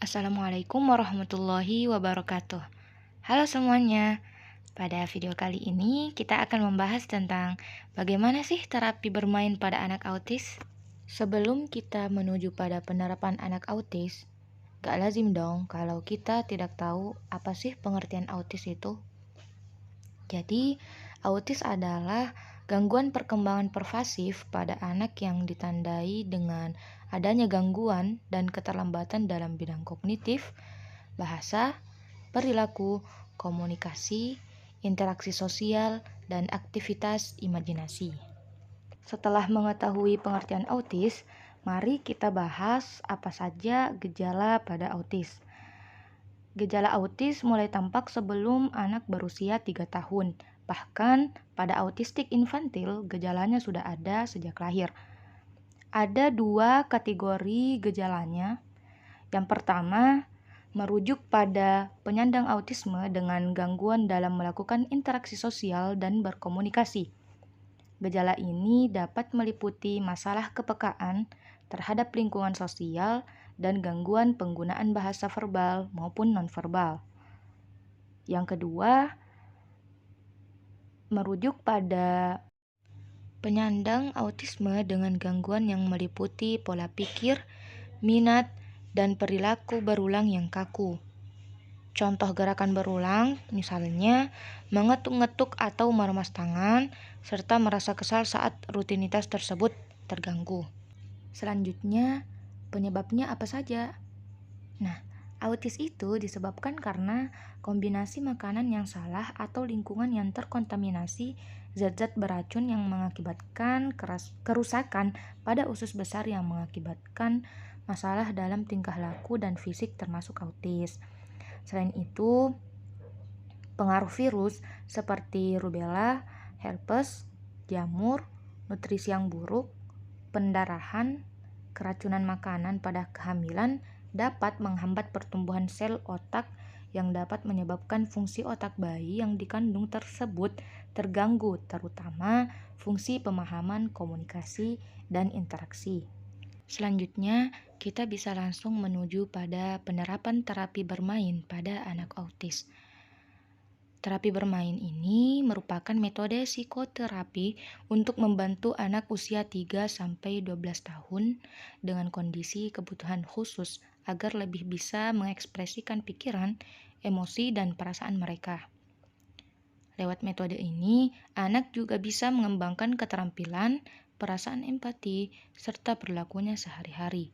Assalamualaikum warahmatullahi wabarakatuh. Halo semuanya, pada video kali ini kita akan membahas tentang bagaimana sih terapi bermain pada anak autis. Sebelum kita menuju pada penerapan anak autis, gak lazim dong kalau kita tidak tahu apa sih pengertian autis itu. Jadi, autis adalah gangguan perkembangan pervasif pada anak yang ditandai dengan adanya gangguan dan keterlambatan dalam bidang kognitif, bahasa, perilaku, komunikasi, interaksi sosial, dan aktivitas imajinasi. Setelah mengetahui pengertian autis, mari kita bahas apa saja gejala pada autis. Gejala autis mulai tampak sebelum anak berusia 3 tahun. Bahkan pada autistik infantil, gejalanya sudah ada sejak lahir. Ada 2 kategori gejalanya. Yang pertama, merujuk pada penyandang autisme dengan gangguan dalam melakukan interaksi sosial dan berkomunikasi. Gejala ini dapat meliputi masalah kepekaan terhadap lingkungan sosial dan gangguan penggunaan bahasa verbal maupun nonverbal. Yang kedua, merujuk pada penyandang autisme dengan gangguan yang meliputi pola pikir, minat, dan perilaku berulang yang kaku. Contoh gerakan berulang, misalnya mengetuk-ngetuk atau meremas tangan, serta merasa kesal saat rutinitas tersebut terganggu. Selanjutnya, penyebabnya apa saja? Nah, autis itu disebabkan karena kombinasi makanan yang salah atau lingkungan yang terkontaminasi zat-zat beracun yang mengakibatkan kerusakan pada usus besar yang mengakibatkan masalah dalam tingkah laku dan fisik termasuk autis. Selain itu, pengaruh virus seperti rubella, herpes, jamur, nutrisi yang buruk, pendarahan, keracunan makanan pada kehamilan dapat menghambat pertumbuhan sel otak yang dapat menyebabkan fungsi otak bayi yang dikandung tersebut terganggu, terutama fungsi pemahaman, komunikasi, dan interaksi. Selanjutnya, kita bisa langsung menuju pada penerapan terapi bermain pada anak autis. Terapi bermain ini merupakan metode psikoterapi untuk membantu anak usia 3-12 tahun dengan kondisi kebutuhan khusus agar lebih bisa mengekspresikan pikiran, emosi, dan perasaan mereka. Lewat metode ini, anak juga bisa mengembangkan keterampilan, perasaan empati, serta perilakunya sehari-hari.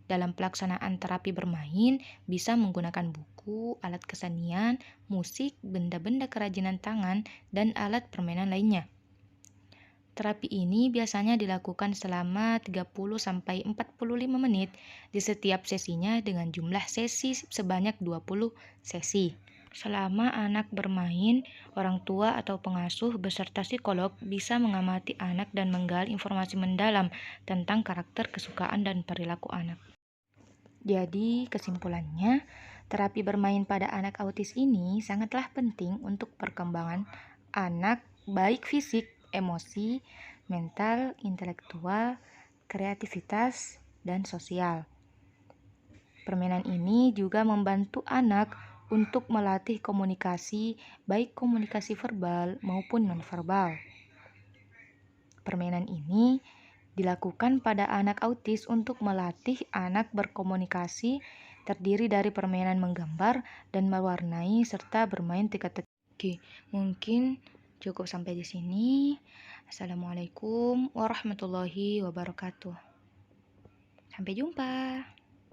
Dalam pelaksanaan terapi bermain, bisa menggunakan buku, alat kesenian, musik, benda-benda kerajinan tangan, dan alat permainan lainnya. Terapi ini biasanya dilakukan selama 30-45 menit di setiap sesinya dengan jumlah sesi sebanyak 20 sesi. Selama anak bermain, orang tua atau pengasuh beserta psikolog bisa mengamati anak dan menggali informasi mendalam tentang karakter, kesukaan, dan perilaku anak. Jadi, kesimpulannya, terapi bermain pada anak autis ini sangatlah penting untuk perkembangan anak, baik fisik, emosi, mental, intelektual, kreativitas, dan sosial. Permainan ini juga membantu anak untuk melatih komunikasi, baik komunikasi verbal maupun nonverbal. Permainan ini dilakukan pada anak autis untuk melatih anak berkomunikasi, terdiri dari permainan menggambar dan mewarnai serta bermain teka-teki. Oke, mungkin cukup sampai di sini. Assalamualaikum warahmatullahi wabarakatuh. Sampai jumpa.